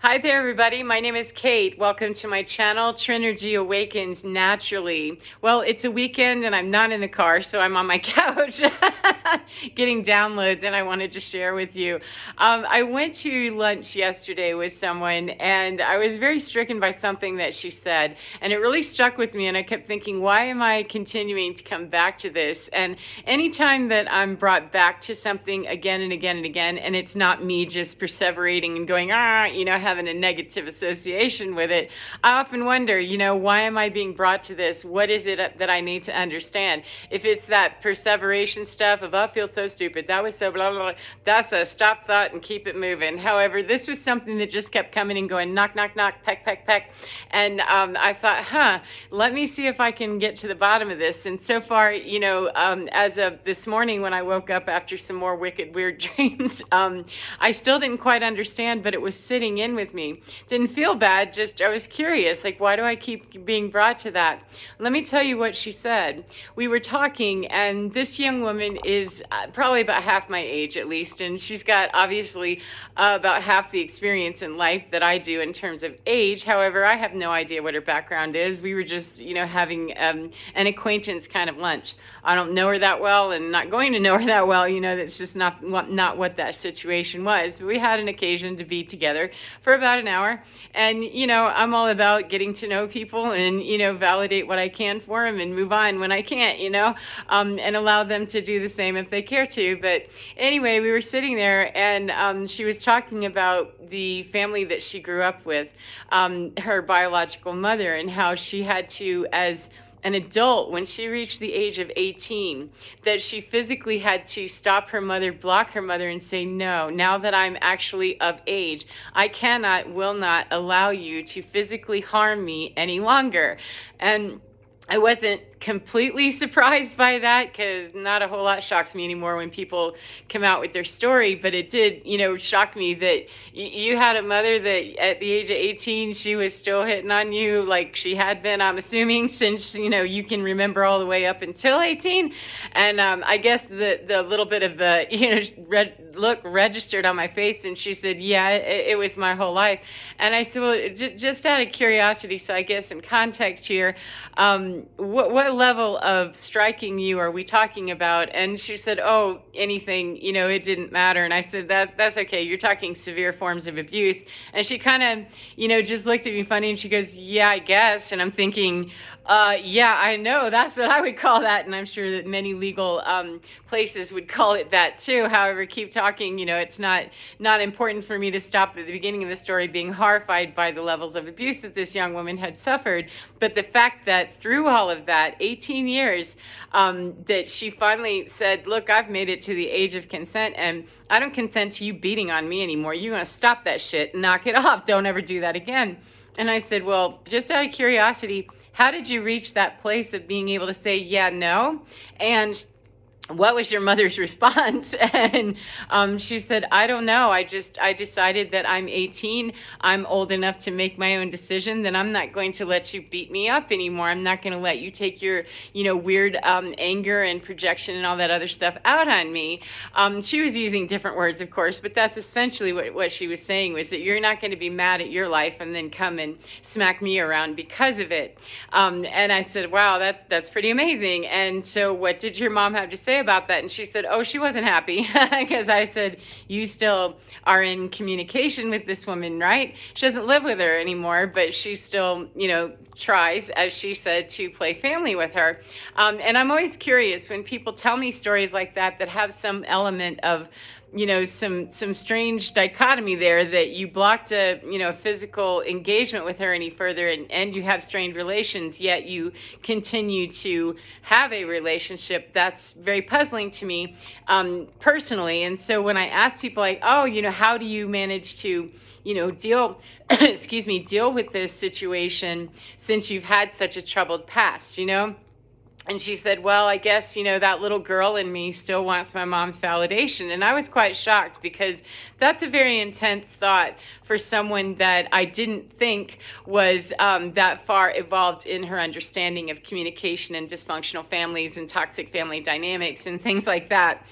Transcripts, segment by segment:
Hi there, everybody. My name is Kate. Welcome to my channel, Trinergy Awakens Naturally. Well, it's a weekend and I'm not in the car, so I'm on my couch getting downloads, and I wanted to share with you. I went to lunch yesterday with someone, and I was very stricken by something that she said, and it really stuck with me, and I kept thinking, why am I continuing to come back to this? And anytime that I'm brought back to something again and again and again, and it's not me just perseverating and going, having a negative association with it, I often wonder, why am I being brought to this? What is it that I need to understand? If it's that perseveration stuff of, oh, I feel so stupid, that was so blah, blah, blah, that's a stop thought and keep it moving. However, this was something that just kept coming and going, knock, knock, knock, peck, peck, peck. And I thought, let me see if I can get to the bottom of this. And so far, as of this morning when I woke up after some more wicked, weird dreams, I still didn't quite understand, but it was sitting in with me. Didn't feel bad, just I was curious, like, why do I keep being brought to that? Let me tell you what she said. We were talking, and this young woman is probably about half my age at least, and she's got obviously about half the experience in life that I do in terms of age. However, I have no idea what her background is. We were just, having an acquaintance kind of lunch. I don't know her that well and not going to know her that well, that's just not what that situation was. But we had an occasion to be together for about an hour, and I'm all about getting to know people and validate what I can for them and move on when I can't, and allow them to do the same if they care to. But anyway, we were sitting there, and she was talking about the family that she grew up with, her biological mother, and how she had to, as an adult, when she reached the age of 18, that she physically had to stop her mother, block her mother, and say, no, now that I'm actually of age, I will not allow you to physically harm me any longer. And I wasn't completely surprised by that, because not a whole lot shocks me anymore when people come out with their story, but it did, shock me that you had a mother that at the age of 18, she was still hitting on you like she had been, I'm assuming, since, you can remember all the way up until 18. And I guess the little bit of the, look registered on my face, and she said, yeah, it was my whole life. And I said, well, just out of curiosity, so I guess some context here, what level of striking you are we talking about? And she said, oh, anything, it didn't matter. And I said, that's okay, you're talking severe forms of abuse. And she kind of, just looked at me funny, and she goes, yeah, I guess. And I'm thinking, yeah, I know, that's what I would call that, and I'm sure that many legal places would call it that too. However, keep talking. It's not important for me to stop at the beginning of the story being horrified by the levels of abuse that this young woman had suffered, but the fact that through all of that 18 years, that she finally said, look, I've made it to the age of consent, and I don't consent to you beating on me anymore. You're going to stop that shit, knock it off, don't ever do that again. And I said, well, just out of curiosity, how did you reach that place of being able to say, yeah, no? And what was your mother's response? And she said, I don't know. I decided that I'm 18. I'm old enough to make my own decision. Then I'm not going to let you beat me up anymore. I'm not going to let you take your, weird anger and projection and all that other stuff out on me. She was using different words, of course, but that's essentially what she was saying, was that you're not going to be mad at your life and then come and smack me around because of it. And I said, wow, that's pretty amazing. And so what did your mom have to say about that? And she said, oh, she wasn't happy, because I said, you still are in communication with this woman, right? She doesn't live with her anymore, but she still, tries, as she said, to play family with her. And I'm always curious when people tell me stories like that have some element of, some strange dichotomy there, that you blocked a, physical engagement with her any further, and you have strained relations, yet you continue to have a relationship. That's very puzzling to me, personally. And so when I ask people like, oh, how do you manage to, deal, deal with this situation since you've had such a troubled past, And she said, well, I guess, that little girl in me still wants my mom's validation. And I was quite shocked, because that's a very intense thought for someone that I didn't think was that far evolved in her understanding of communication and dysfunctional families and toxic family dynamics and things like that.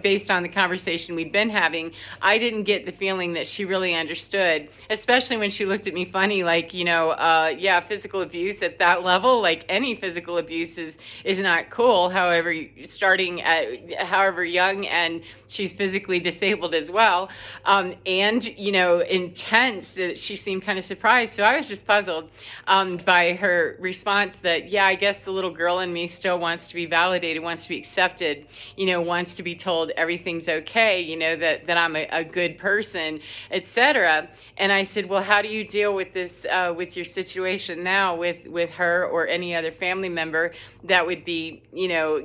based on the conversation we'd been having, I didn't get the feeling that she really understood, especially when she looked at me funny, like, yeah, physical abuse at that level, like any physical abuse is not cool. However, starting at however young, and she's physically disabled as well, and intense. That she seemed kind of surprised. So I was just puzzled by her response that, yeah, I guess the little girl in me still wants to be validated, wants to be accepted, wants to be told everything's okay, that I'm a good person, etc. And I said, well, how do you deal with this, with your situation now with her or any other family member that would be,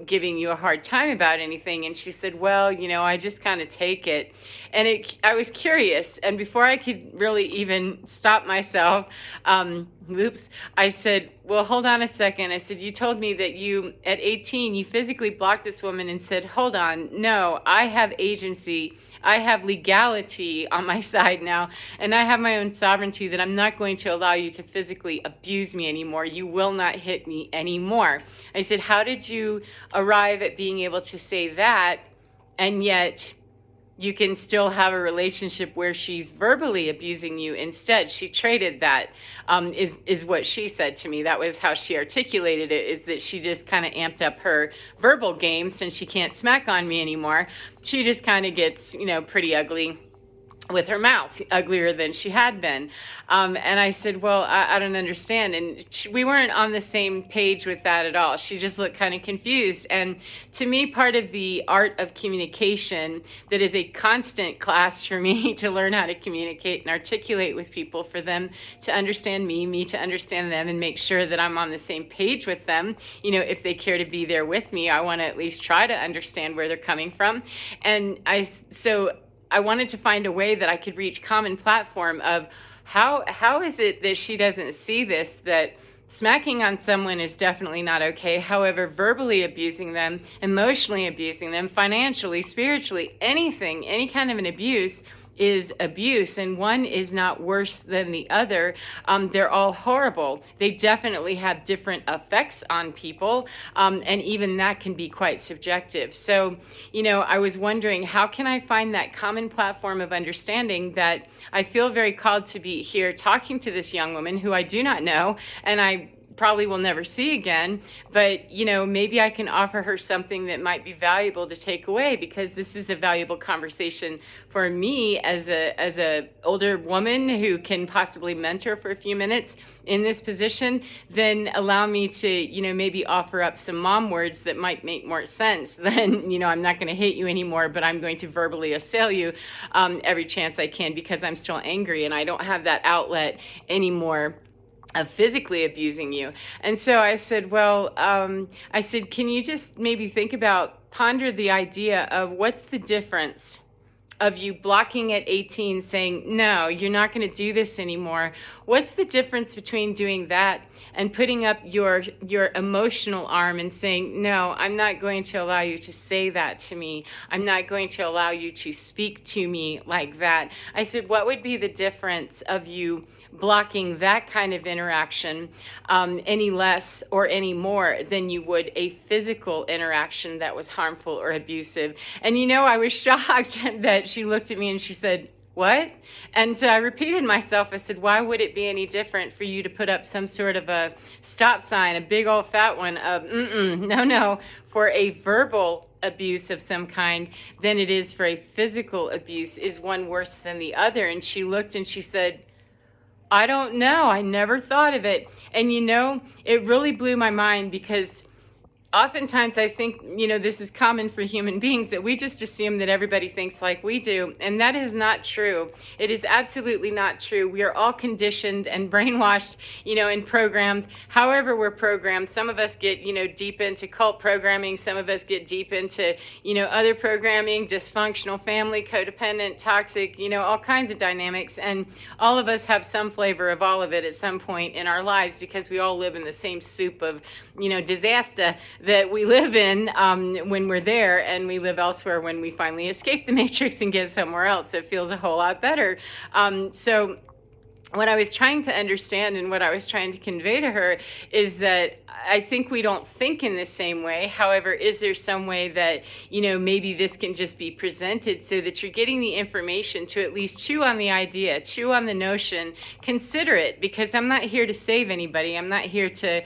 giving you a hard time about anything? And she said, well, I just kind of take it. And I was curious. And before I could really even stop myself, I said, well, hold on a second. I said, you told me that at 18, you physically blocked this woman and said, hold on, no, I have agency. I have legality on my side now, and I have my own sovereignty, that I'm not going to allow you to physically abuse me anymore. You will not hit me anymore. I said, how did you arrive at being able to say that, and yet you can still have a relationship where she's verbally abusing you instead? She traded that, is what she said to me. That was how she articulated it, is that she just kind of amped up her verbal game. Since she can't smack on me anymore, she just kind of gets, pretty ugly with her mouth, uglier than she had been. And I said, well, I don't understand. And we weren't on the same page with that at all. She just looked kind of confused. And to me, part of the art of communication that is a constant class for me to learn how to communicate and articulate with people, for them to understand me to understand them, and make sure that I'm on the same page with them. If they care to be there with me, I want to at least try to understand where they're coming from. And so I wanted to find a way that I could reach common platform of how is it that she doesn't see this, that smacking on someone is definitely not okay. However, verbally abusing them, emotionally abusing them, financially, spiritually, anything, any kind of an abuse is abuse, and one is not worse than the other. They're all horrible. They definitely have different effects on people, and even that can be quite subjective. So, I was wondering, how can I find that common platform of understanding that I feel very called to be here talking to this young woman who I do not know, and I probably will never see again, but maybe I can offer her something that might be valuable to take away, because this is a valuable conversation for me as a older woman who can possibly mentor for a few minutes in this position. Then allow me to maybe offer up some mom words that might make more sense than I'm not going to hit you anymore, but I'm going to verbally assail you every chance I can, because I'm still angry and I don't have that outlet anymore of physically abusing you. And so I said, well, can you just maybe ponder the idea of what's the difference of you blocking at 18, saying, no, you're not going to do this anymore. What's the difference between doing that and putting up your emotional arm and saying, no, I'm not going to allow you to say that to me. I'm not going to allow you to speak to me like that. I said, what would be the difference of you blocking that kind of interaction any less or any more than you would a physical interaction that was harmful or abusive? And I was shocked that she looked at me and she said, what? And so I repeated myself. I said, why would it be any different for you to put up some sort of a stop sign, a big old fat one of no, for a verbal abuse of some kind than it is for a physical abuse? Is one worse than the other? And she looked and she said, I don't know. I never thought of it. And it really blew my mind, because oftentimes I think, this is common for human beings, that we just assume that everybody thinks like we do. And that is not true. It is absolutely not true. We are all conditioned and brainwashed, and programmed. However we're programmed. Some of us get, deep into cult programming. Some of us get deep into, other programming, dysfunctional family, codependent, toxic, all kinds of dynamics. And all of us have some flavor of all of it at some point in our lives, because we all live in the same soup of, disaster that we live in when we're there, and we live elsewhere when we finally escape the matrix and get somewhere else. It feels a whole lot better. So what I was trying to understand and what I was trying to convey to her is that I think we don't think in the same way. However, is there some way that, maybe this can just be presented so that you're getting the information to at least chew on the idea, chew on the notion, consider it, because I'm not here to save anybody. I'm not here to,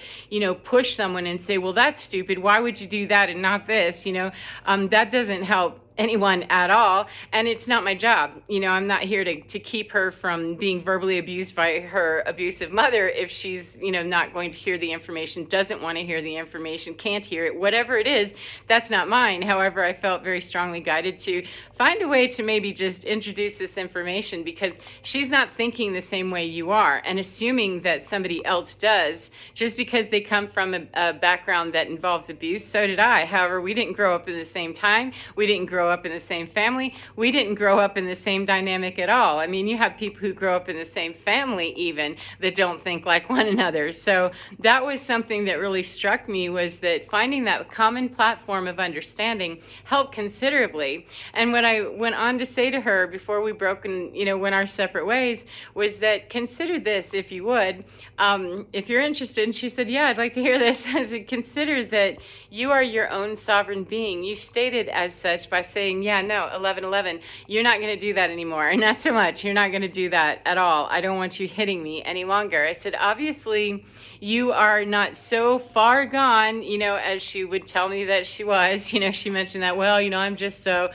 push someone and say, well, that's stupid. Why would you do that and not this? That doesn't help anyone at all, and it's not my job. I'm not here to keep her from being verbally abused by her abusive mother if she's not going to hear the information, doesn't want to hear the information, can't hear it, whatever it is. That's not mine. However, I felt very strongly guided to find a way to maybe just introduce this information, because she's not thinking the same way you are and assuming that somebody else does just because they come from a background that involves abuse. So did I. However, we didn't grow up in the same time. We didn't grow up in the same family. We didn't grow up in the same dynamic at all. I mean, you have people who grow up in the same family even that don't think like one another. So that was something that really struck me, was that finding that common platform of understanding helped considerably. And what I went on to say to her before we broke and went our separate ways was that, consider this if you would, if you're interested. And she said, yeah, I'd like to hear this. I said, consider that you are your own sovereign being. You stated as such by saying, yeah, no, 1111, you're not going to do that anymore. Not so much. You're not going to do that at all. I don't want you hitting me any longer. I said, obviously, you are not so far gone, as she would tell me that she was. She mentioned that, well, I'm just so,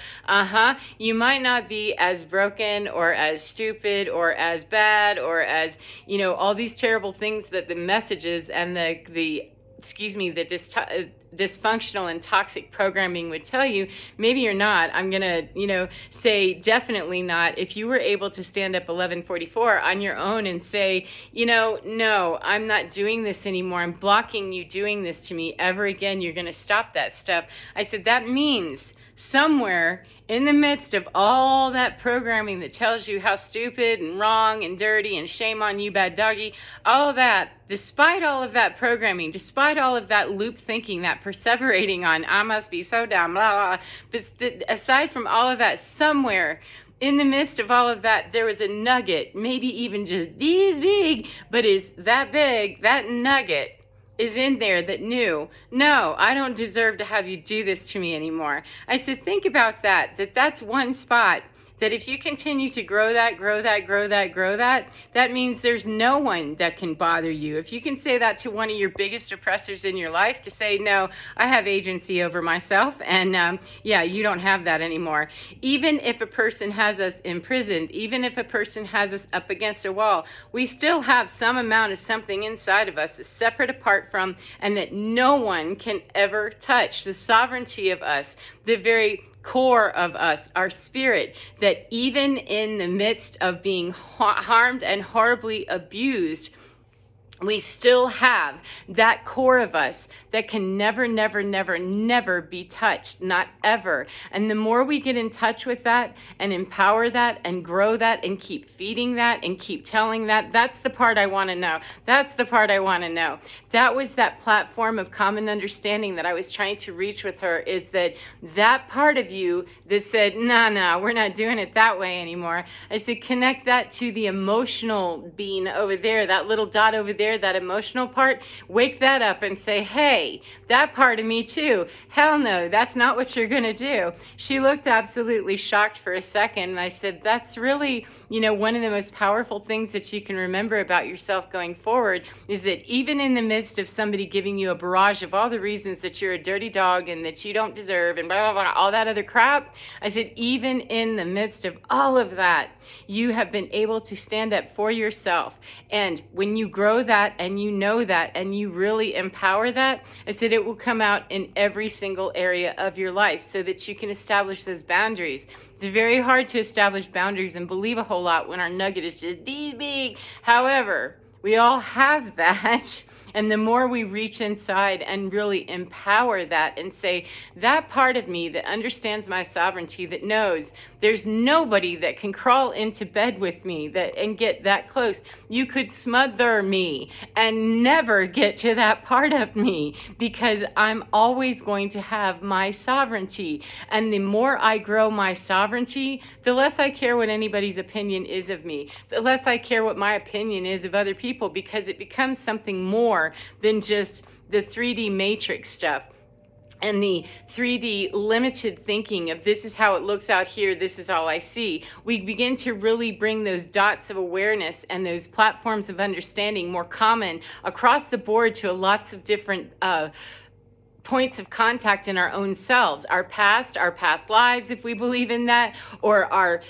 you might not be as broken or as stupid or as bad or as, all these terrible things that the messages and the dysfunctional and toxic programming would tell you. Maybe you're not. I'm going to, say definitely not. If you were able to stand up 1144 on your own and say, no, I'm not doing this anymore. I'm blocking you doing this to me ever again. You're going to stop that stuff. I said, that means somewhere in the midst of all that programming that tells you how stupid and wrong and dirty and shame on you, bad doggy, all of that, despite all of that programming, despite all of that loop thinking, that perseverating on, I must be so dumb, blah, blah, but aside from all of that, somewhere in the midst of all of that, there was a nugget, maybe even just this big, but is that big, that nugget is in there that knew, no, I don't deserve to have you do this to me anymore. I said, think about that's one spot that if you continue to grow that, that means there's no one that can bother you. If you can say that to one of your biggest oppressors in your life, to say, no, I have agency over myself, and yeah, you don't have that anymore. Even if a person has us imprisoned, even if a person has us up against a wall, we still have some amount of something inside of us that's separate apart from, and that no one can ever touch. The sovereignty of us, the very core of us, our spirit, that even in the midst of being harmed and horribly abused, we still have that core of us that can never, never, never, never be touched, not ever. And the more we get in touch with that and empower that and grow that and keep feeding that and keep telling that, that's the part I want to know. That's the part I want to know. That was that platform of common understanding that I was trying to reach with her, is that part of you that said, no, we're not doing it that way anymore. I said, connect that to the emotional being over there, that little dot over there, that emotional part. Wake that up and say, hey, that part of me too. Hell no, that's not what you're going to do. She looked absolutely shocked for a second, and I said, that's really, one of the most powerful things that you can remember about yourself going forward, is that even in the midst of somebody giving you a barrage of all the reasons that you're a dirty dog and that you don't deserve and blah, blah, blah, all that other crap, I said, even in the midst of all of that, you have been able to stand up for yourself. And when you grow that and you know that and you really empower that, I said, it will come out in every single area of your life so that you can establish those boundaries. It's very hard to establish boundaries and believe a whole lot when our nugget is just this big. However, we all have that. And the more we reach inside and really empower that and say, that part of me that understands my sovereignty, that knows there's nobody that can crawl into bed with me and get that close. You could smother me and never get to that part of me, because I'm always going to have my sovereignty. And the more I grow my sovereignty, the less I care what anybody's opinion is of me, the less I care what my opinion is of other people, because it becomes something more than just the 3D matrix stuff and the 3D limited thinking of this is how it looks out here, this is all I see, we begin to really bring those dots of awareness and those platforms of understanding more common across the board to lots of different points of contact in our own selves, our past lives, if we believe in that, or our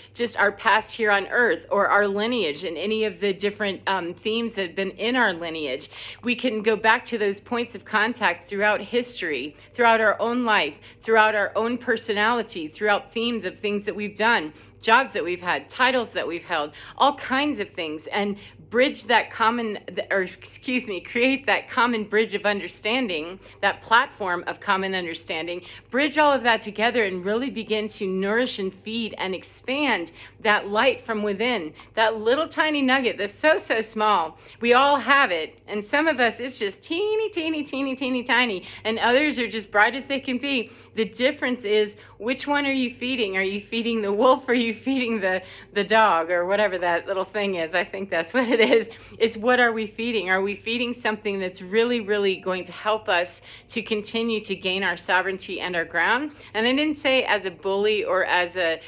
past here on earth, or our lineage and any of the different themes that have been in our lineage. We can go back to those points of contact throughout history, throughout our own life, throughout our own personality, throughout themes of things that we've done, jobs that we've had, titles that we've held, all kinds of things, and bridge that create that common bridge of understanding, that platform of common understanding, bridge all of that together and really begin to nourish and feed and expand that light from within, that little tiny nugget that's so, so small. We all have it, and some of us, it's just teeny, teeny, teeny, teeny, tiny, and others are just bright as they can be. The difference is, which one are you feeding? Are you feeding the wolf or are you feeding the dog or whatever that little thing is? I think that's what it is. It's what are we feeding? Are we feeding something that's really, really going to help us to continue to gain our sovereignty and our ground? And I didn't say as a bully or as a,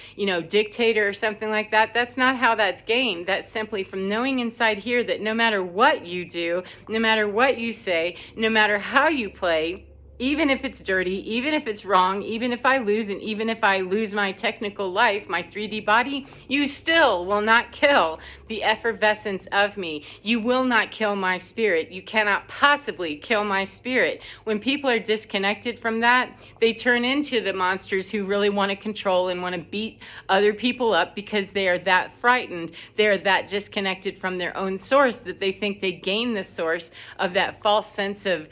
dictator or something like that. That's not how that's gained. That's simply from knowing inside here that no matter what you do, no matter what you say, no matter how you play, even if it's dirty, even if it's wrong, even if I lose, and even if I lose my technical life, my 3D body, you still will not kill the effervescence of me. You will not kill my spirit. You cannot possibly kill my spirit. When people are disconnected from that, they turn into the monsters who really want to control and want to beat other people up because they are that frightened. They are that disconnected from their own source that they think they gain the source of that false sense of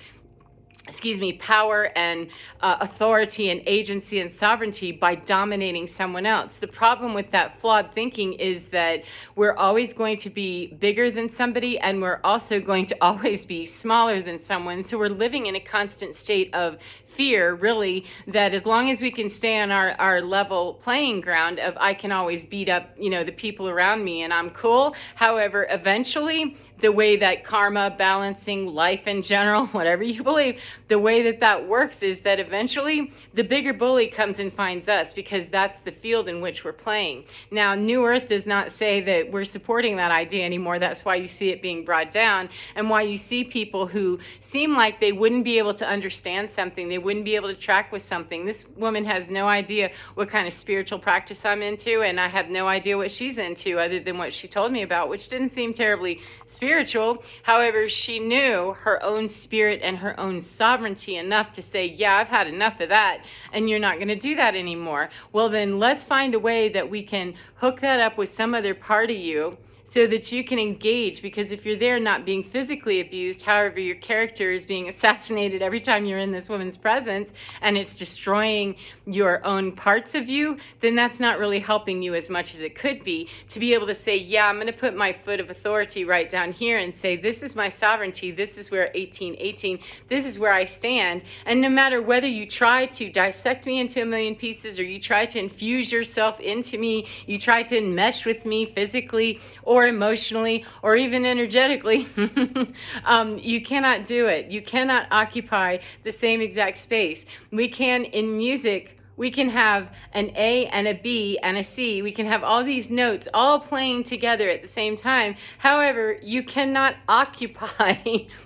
power and authority and agency and sovereignty by dominating someone else. The problem with that flawed thinking is that we're always going to be bigger than somebody, and we're also going to always be smaller than someone. So we're living in a constant state of fear, really, that as long as we can stay on our level playing ground of I can always beat up, the people around me and I'm cool. However, eventually, the way that karma, balancing, life in general, whatever you believe, the way that works is that eventually the bigger bully comes and finds us because that's the field in which we're playing. Now, New Earth does not say that we're supporting that idea anymore. That's why you see it being brought down and why you see people who seem like they wouldn't be able to understand something, they wouldn't be able to track with something. This woman has no idea what kind of spiritual practice I'm into, and I have no idea what she's into other than what she told me about, which didn't seem terribly spiritual. However, she knew her own spirit and her own sovereignty enough to say, yeah, I've had enough of that, and you're not going to do that anymore. Well, then let's find a way that we can hook that up with some other part of you so that you can engage, because if you're there not being physically abused, however, your character is being assassinated every time you're in this woman's presence, and it's destroying your own parts of you, then that's not really helping you as much as it could be. To be able to say, yeah, I'm going to put my foot of authority right down here and say, this is my sovereignty, this is where 1818, this is where I stand, and no matter whether you try to dissect me into a million pieces, or you try to infuse yourself into me, you try to enmesh with me physically, or emotionally, or even energetically, you cannot do it. You cannot occupy the same exact space. We can, in music, we can have an A and a B and a C. We can have all these notes all playing together at the same time. However, you cannot occupy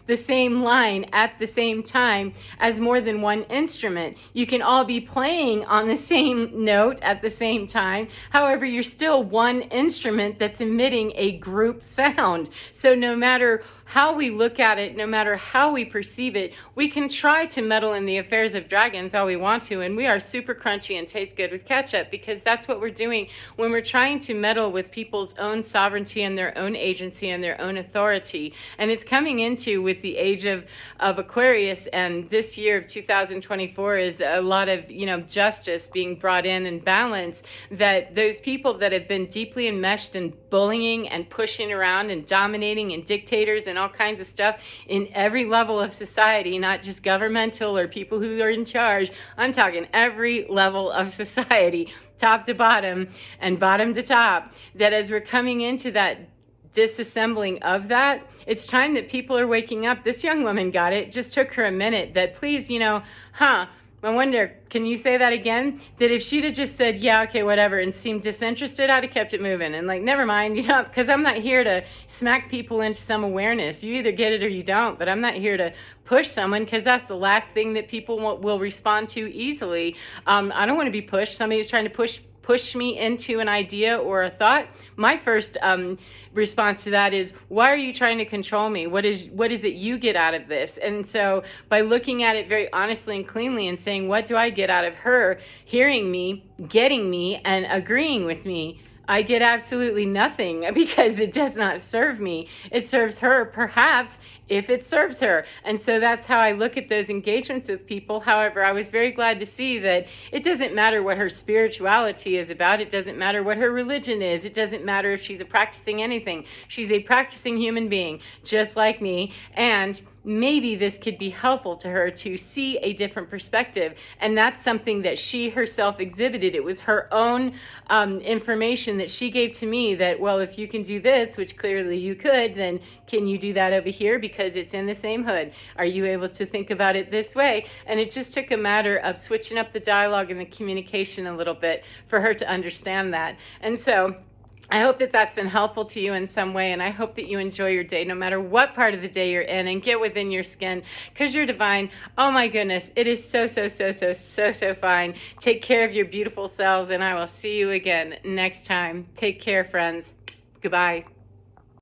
the same line at the same time as more than one instrument. You can all be playing on the same note at the same time. However, you're still one instrument that's emitting a group sound. So no matter how we look at it, no matter how we perceive it, we can try to meddle in the affairs of dragons all we want to, and we are super crunchy and taste good with ketchup, because that's what we're doing when we're trying to meddle with people's own sovereignty and their own agency and their own authority. And it's coming into with the age of Aquarius, and this year of 2024 is a lot of, justice being brought in and balance, that those people that have been deeply enmeshed in bullying and pushing around and dominating and dictators and all kinds of stuff in every level of society, not just governmental or people who are in charge. I'm talking every level of society, top to bottom and bottom to top, that as we're coming into that disassembling of that. It's time that people are waking up. This young woman got it. It just took her a minute that, please, I wonder, can you say that again? That if she'd have just said, yeah, okay, whatever, and seemed disinterested, I'd have kept it moving. And like, never mind, because I'm not here to smack people into some awareness. You either get it or you don't, but I'm not here to push someone, because that's the last thing that people will respond to easily. I don't want to be pushed. Somebody who's trying to push me into an idea or a thought. My first response to that is, why are you trying to control me? What is it you get out of this? And so by looking at it very honestly and cleanly and saying, what do I get out of her hearing me, getting me, and agreeing with me? I get absolutely nothing, because it does not serve me. It serves her, perhaps, if it serves her. And so that's how I look at those engagements with people. However, I was very glad to see that it doesn't matter what her spirituality is about. It doesn't matter what her religion is. It doesn't matter if she's practicing anything. She's a practicing human being, just like me. And maybe this could be helpful to her to see a different perspective. And that's something that she herself exhibited. It was her own information that she gave to me that, well, if you can do this, which clearly you could, then can you do that over here, because it's in the same hood? Are you able to think about it this way? And it just took a matter of switching up the dialogue and the communication a little bit for her to understand that. And so I hope that that's been helpful to you in some way, and I hope that you enjoy your day no matter what part of the day you're in, and get within your skin, because you're divine. Oh my goodness, it is so fine. Take care of your beautiful selves, and I will see you again next time. Take care, friends. Goodbye.